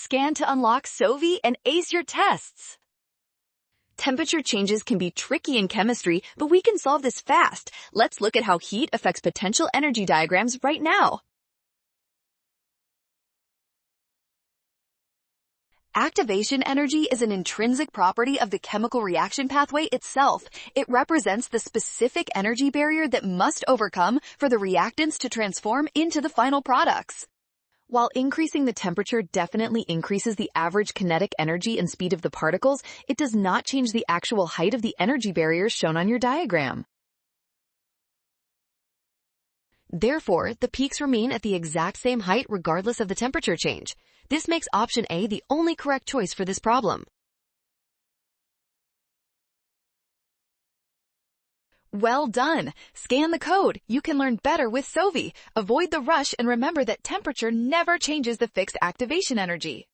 Scan to unlock Sovi and ace your tests. Temperature changes can be tricky in chemistry, but we can solve this fast. Let's look at how heat affects potential energy diagrams right now. Activation energy is an intrinsic property of the chemical reaction pathway itself. It represents the specific energy barrier that must overcome for the reactants to transform into the final products. While increasing the temperature definitely increases the average kinetic energy and speed of the particles, it does not change the actual height of the energy barriers shown on your diagram. Therefore, the peaks remain at the exact same height regardless of the temperature change. This makes option A the only correct choice for this problem. Well done! Scan the code. You can learn better with Sovi. Avoid the rush and remember that temperature never changes the fixed activation energy.